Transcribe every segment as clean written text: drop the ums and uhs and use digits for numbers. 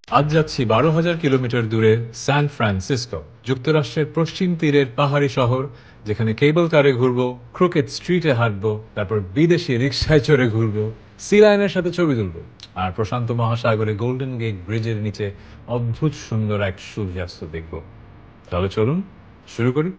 আজ যাচ্ছি ১২,০০০ কিলোমিটার দূরে সান ফ্রান্সিসকো, যুক্তরাষ্ট্রের পশ্চিম তীরের পাহাড়ি শহর, যেখানে কেবল কারে ঘুরবো, ক্রুকেট স্ট্রিটে হাঁটবো, তারপর বিদেশি রিক্সায় চড়ে ঘুরবো, সি লায়নের সাথে ছবি তুলবো, আর প্রশান্ত মহাসাগরে গোল্ডেন গেট ব্রিজের নিচে অদ্ভুত সুন্দর এক সূর্যাস্ত দেখবো। তাহলে চলুন শুরু করি।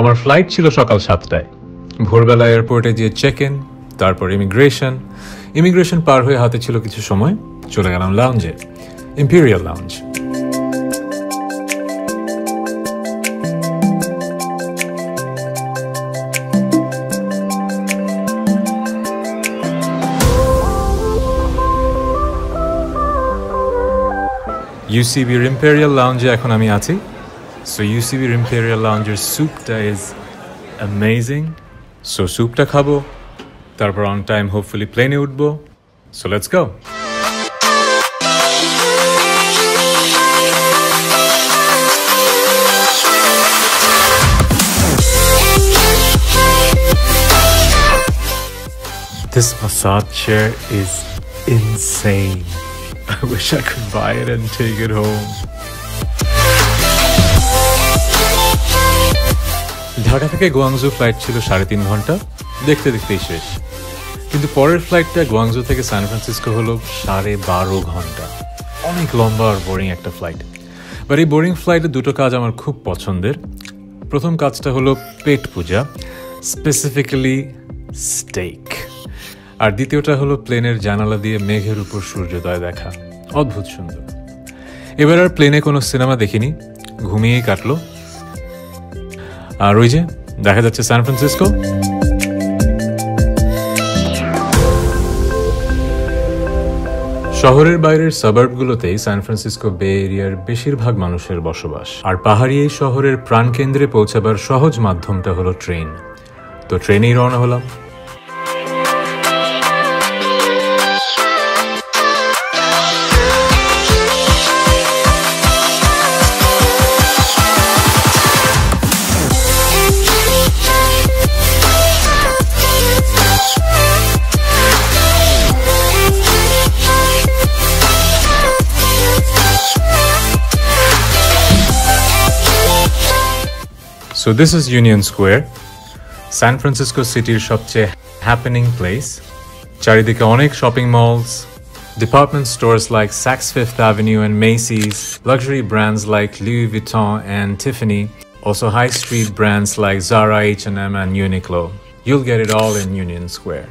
আমার ফ্লাইট ছিল সকাল ৭টায়। ভোরবেলা এয়ারপোর্টে গিয়ে চেক ইন, তারপর ইমিগ্রেশন পার হয়ে হাতে ছিল কিছু সময়, চলে গেলাম লাউঞ্জে, ইম্পেরিয়াল লাউঞ্জ। ইউসিবির ইম্পেরিয়াল লাউঞ্জে এখন আমি আছি। সো ইউসিবির ইম্পেরিয়াল লাউঞ্জের স্যুপটা ইজ অ্যামেজিং। সো স্যুপটা খাবো, তারপর অন টাইম হোপফুলি প্লেনে উঠবো। So let's go. This massage chair is insane. I wish I could buy it and take it home. Dhaka থেকে গোয়াংজু ফ্লাইট ছিল ৩.৫ ঘন্টা, দেখতে দেখতেই শেষ। কিন্তু পরের ফ্লাইটটা গোয়াংজু থেকে সান ফ্রান্সিসকো হলো ১২.৫ ঘন্টা। অনেক লম্বা আর বোরিং একটা ফ্লাইট। বাট এই বোরিং ফ্লাইটে দুটো কাজ আমার খুব পছন্দের। প্রথম কাজটা হলো পেট পূজা, স্পেসিফিক্যালি স্টেক। আর দ্বিতীয়টা হলো প্লেনের জানালা দিয়ে মেঘের উপর সূর্যোদয় দেখা, অদ্ভুত সুন্দর। এবার আর প্লেনে কোনো সিনেমা দেখিনি, ঘুমিয়েই কাটলো। আর ওই যে দেখা যাচ্ছে সান ফ্রান্সিসকো। শহরের বাইরের সাবার্বগুলোতেই সান ফ্রান্সিসকো বে এরিয়ার বেশিরভাগ মানুষের বসবাস। আর পাহাড়ি এই শহরের প্রাণকেন্দ্রে পৌঁছাবার সহজ মাধ্যমটা হলো ট্রেন। তো ট্রেনেই রওনা হলাম। So this is Union Square, San Francisco Cityর সবচেয়ে happening place. চারিদিকে অনেক shopping malls, department stores like Saks Fifth Avenue and Macy's, luxury brands like Louis Vuitton and Tiffany, also high street brands like Zara, H&M and Uniqlo. You'll get it all in Union Square.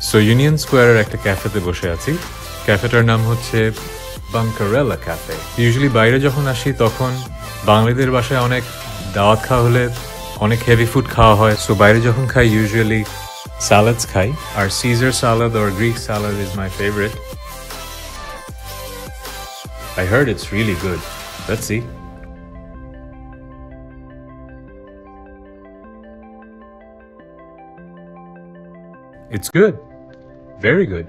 So Union Square একটা ক্যাফেতে বসে আছি। ক্যাফেটার নাম হচ্ছে বাঙ্কারেলা cafe. Usually বাইরে যখন আসি তখন বাঙালিদের বাসায় অনেক দাওয়াত খাওয়া হলে অনেক হেভি ফুড খাওয়া হয়। সো বাইরে যখন খাই ইউজুয়ালি স্যালাডস খাই, আর Caesar salad or Greek salad is my favourite. I heard it's really good. Let's see. It's good. Very good.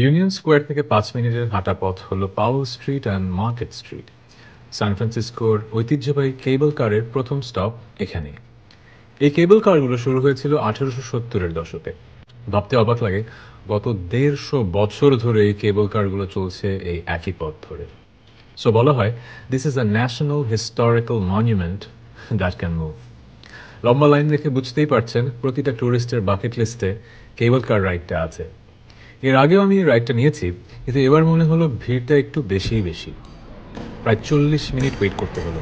Union Square থেকে ৫ মিনিটের হাঁটা পথ হলো Powell Street and Market Street. সান ফ্রান্সিসকোর ঐতিহ্যবাহী কেবল কারের প্রথম স্টপ এখানে। এই কেবল কারগুলো শুরু হয়েছিল 1870-এর দশকে। ভাবতে অবাক লাগে গত 150 বছর ধরে এই কেবল কারগুলো চলছে এই একই পথ ধরে। সো বলা হয় this is a national historical monument that can move. লম্বা লাইন দেখে বুঝতেই পারছেন প্রতিটা ট্যুরিস্টের বাকেট লিস্টে কেবল কার রাইডটা আছে। এর আগেও আমি এই রাইডটা নিয়েছি, কিন্তু এবার মনে হলো ভিড়টা একটু বেশিই বেশি। প্রায় 40 মিনিট ওয়েট করতে হলো,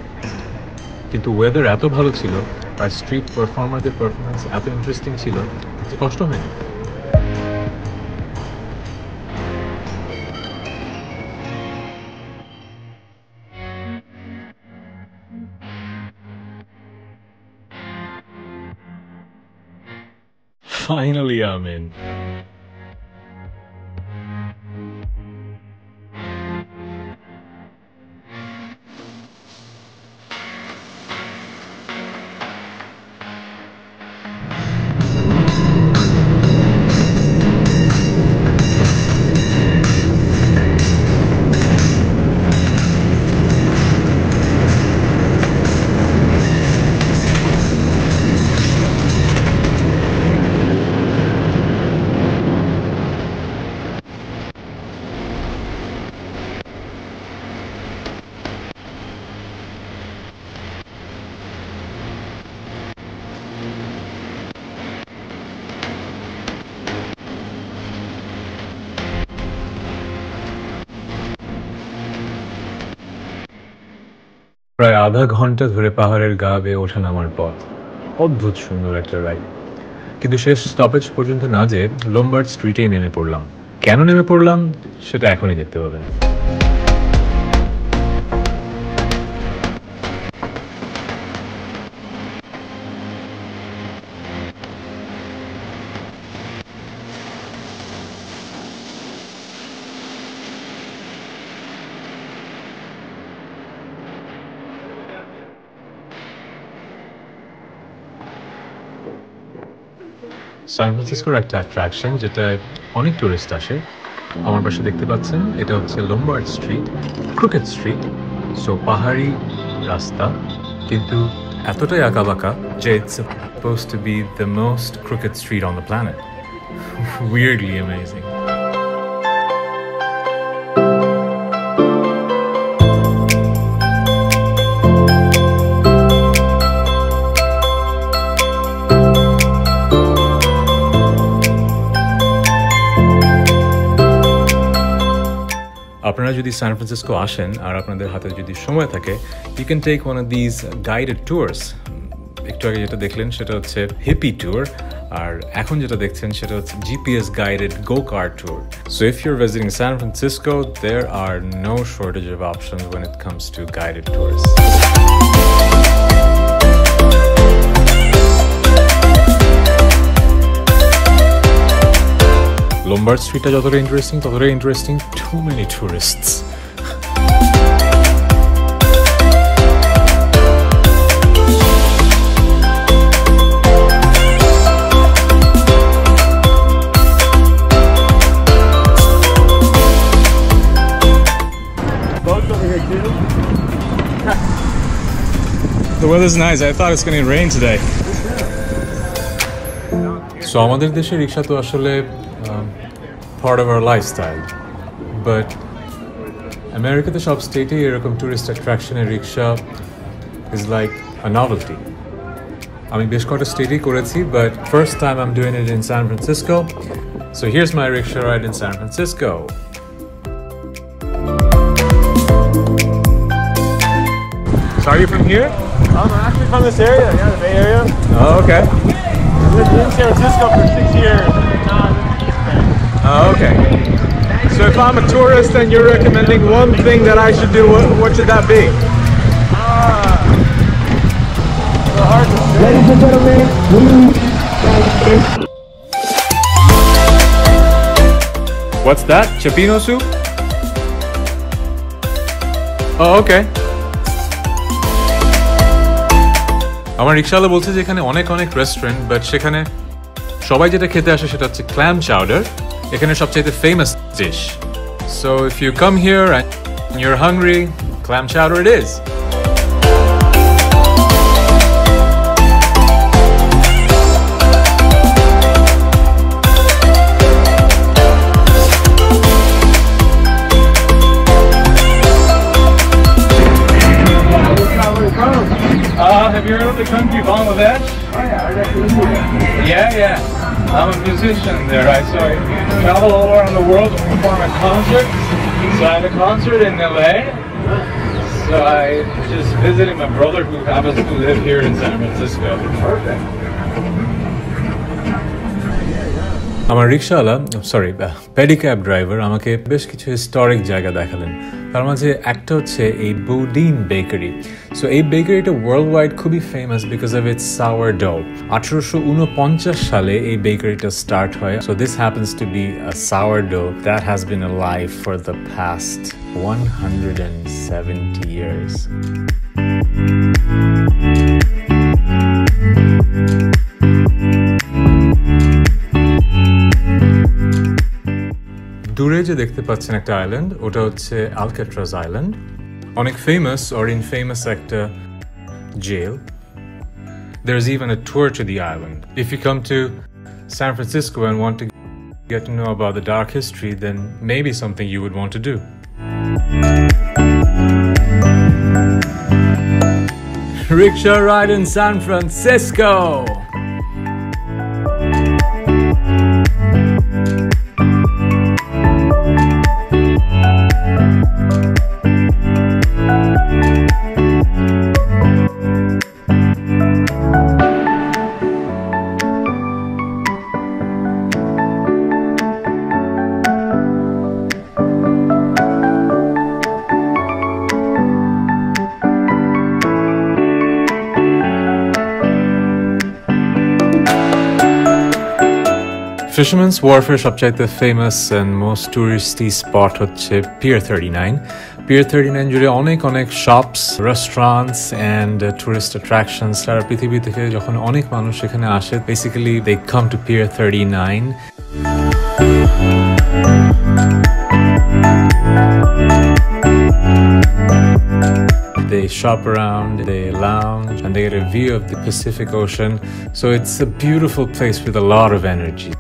কিন্তু ওয়েদার এত ভালো ছিল আর স্ট্রিট পারফর্মারদের পারফরমেন্স এত ইন্টারেস্টিং ছিল যে কষ্ট হয়নি। Finally, I'm in. প্রায় আধা ঘন্টা ধরে পাহাড়ের গা বেয়ে ওঠা নামার পথ, অদ্ভুত সুন্দর একটা রাইড। কিন্তু শেষ স্টপেজ পর্যন্ত না যেয়ে লোমবার্ড স্ট্রিটেই নেমে পড়লাম। কেন নেমে পড়লাম সেটা এখনই দেখতে পাবেন। সান ফ্রান্সিসকোর একটা অ্যাট্রাকশন যেটা অনেক টুরিস্ট আসে। আমার পাশে দেখতে পাচ্ছেন এটা হচ্ছে Lombard Street, crooked street. So পাহাড়ি রাস্তা, কিন্তু এতটাই আঁকাবাঁকা যে it's supposed to be the most crooked street on the planet. Weirdly amazing. আপনারা যদি সান ফ্রান্সিসকো আসেন আর আপনাদের হাতে যদি সময় থাকে, you can take one of this guided tours. একটু আগে যেটা দেখলেন সেটা হচ্ছে হিপি ট্যুর, আর এখন যেটা দেখছেন সেটা হচ্ছে GPS guided go kart tour. So if you're visiting San Francisco, there are no shortage of options when it comes to guided tours. Lombard স্ট্রিটটা যতটা interesting, too many tourists. The weather's nice. I thought it's going to rain today. So আমাদের দেশে রিক্সা তো আসলে part of our lifestyle, but আমেরিকাতে সব স্টেটে এরকম টুরিস্ট অ্যাট্রাকশনের rickshaw is like a novelty. আমি বেশ কয়েকটা স্টেটেই করেছি, but first time I'm doing it in San Francisco. So here's my rickshaw ride in San Francisco. So are you from here? I'm actually from this area, yeah, the Bay Area. Oh, okay. I lived in San Francisco for 6 years, and now I live in East Bay. Oh, okay. So if I'm a tourist and you're recommending one thing that I should do, what should that be? The hard to say. Ladies and gentlemen, What's that? Chapino soup? Oh, okay. আমার রিক্সাওয়ালা বলছে যে এখানে অনেক restaurant, but সেখানে সবাই যেটা খেতে আসে সেটা হচ্ছে ক্ল্যাম চাউডার, এখানে সবচেয়ে famous dish. So if you come here and you're hungry, clam chowder it is. heard of the country Bangladesh? Yeah. I'm a musician there. I travel all around the world to perform at concerts. So I had a concert in LA. So I just visited my brother who happens to live here in San Francisco. Perfect. আমার রিক্সাওয়ালা পেডিক্যাব driver আমাকে বেশ কিছু historic জায়গা দেখালেন। তার মাঝে একটা হচ্ছে এই বুডিন বেকারি। সো এই বেকারিটা ওয়ার্ল্ড ওয়াইড খুবই famous because of its sourdough. 1849 সালে এই বেকারিটা স্টার্ট হয়। So this happens to be a sourdough that has been alive for the past 170 years. দূরে যে দেখতে পাচ্ছেন একটা আইল্যান্ড, ওটা হচ্ছে আলকাট্রাজ আইল্যান্ড। অনেক ফেমাস or infamous একটা jail. There's even a tour to the island. If you come to San Francisco and want to get to know about the dark history, then maybe something you would want to do. Rickshaw ride in San Francisco! Fisherman's Wharf-এর সবচাইতে famous and most touristy spot হচ্ছে Pier 39. Pier 39 জুড়ে অনেক shops, restaurants and tourist attractions. সারা পৃথিবী থেকে যখন অনেক মানুষ এখানে আসে, basically they come to Pier 39. They shop around, they lounge, and they get a view of the Pacific Ocean. So it's a beautiful place with a lot of energy.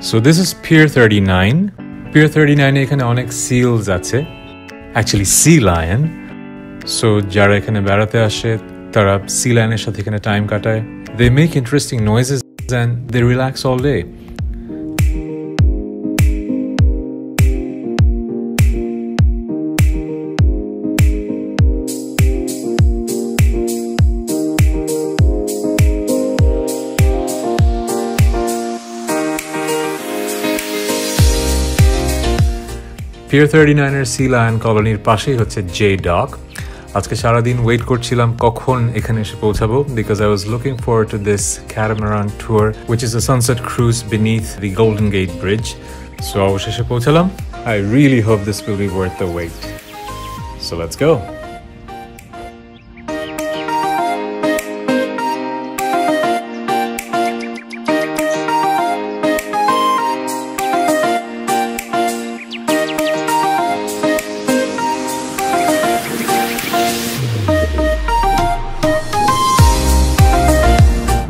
So this is Pier 39. Pier 39 এখানে অনেক seals আছে, actually sea lion. So যারা এখানে বেড়াতে আসে তারা sea lion's সাথে এখানে time কাটায়. They make interesting noises and they relax all day. Pier 39-এর Sea Lion কলোনির পাশেই হচ্ছে J Dock. আজকে সারাদিন ওয়েট করছিলাম কখন এখানে এসে পৌঁছাবো because I was looking forward to this catamaran tour which is a sunset cruise beneath the Golden Gate Bridge. So অবশেষে পৌঁছালাম. I really hope this will be worth the wait. So let's go.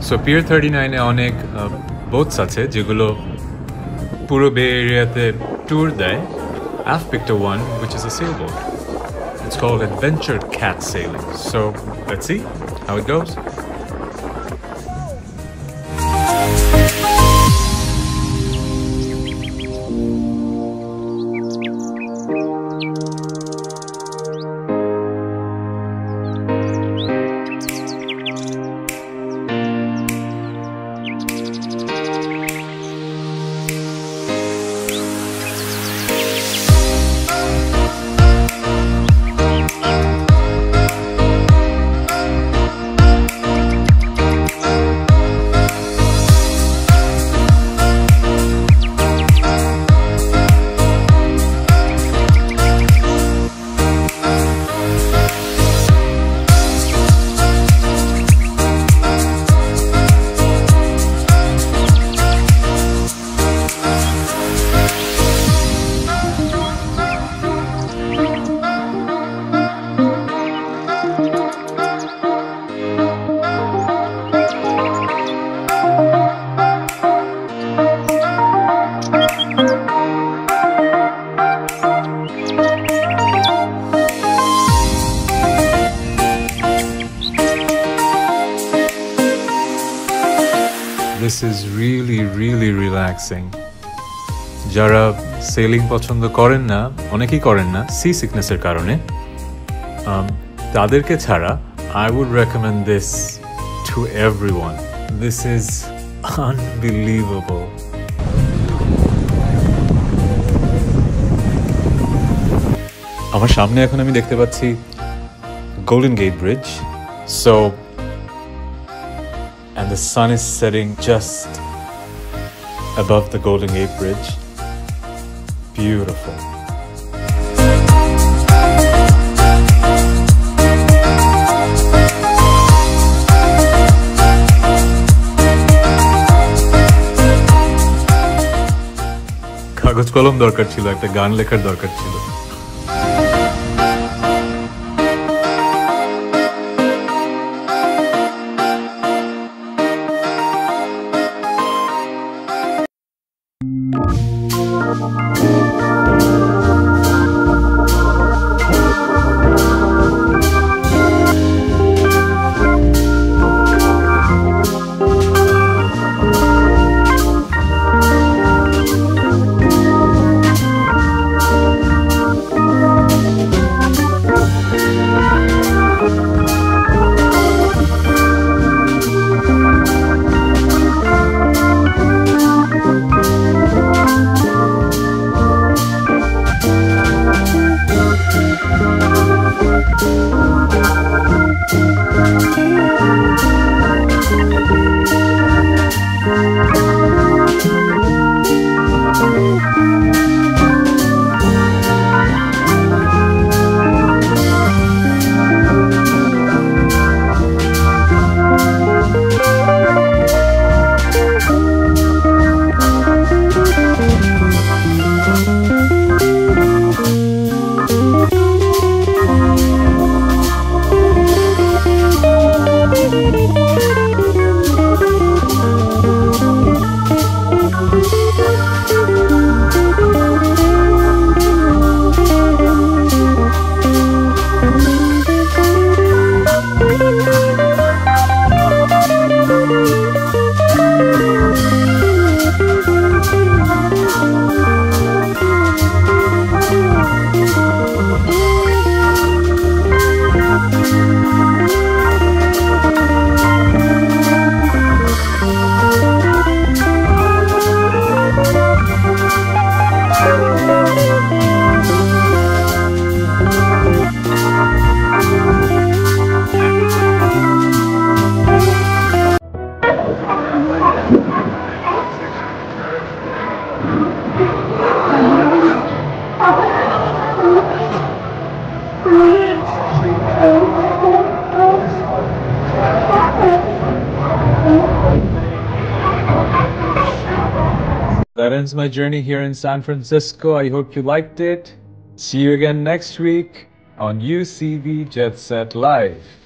So Pier 39-এ অনেক boats আছে যেগুলো পুরো বে এরিয়াতে tour দেয়. I've picked a one which is a sailboat. It's called Adventure Cat Sailing. So let's see how it goes. is really, really relaxing. যারা selling পছন্দ করেন না, অনেকেই করেন না সি সিকনেসের কারণে, তাদেরকে ছাড়া I would recommend this to everyone. This is unbelievable. আমার সামনে এখন আমি দেখতে পাচ্ছি Golden Gate Bridge. So, and the sun is setting just above the Golden Gate Bridge. Beautiful. কাগজ কলম দরকার ছিল, একটা গান লেখার দরকার ছিল। That ends my journey here in San Francisco. I hope you liked it. See you again next week on UCB Jet Set Live.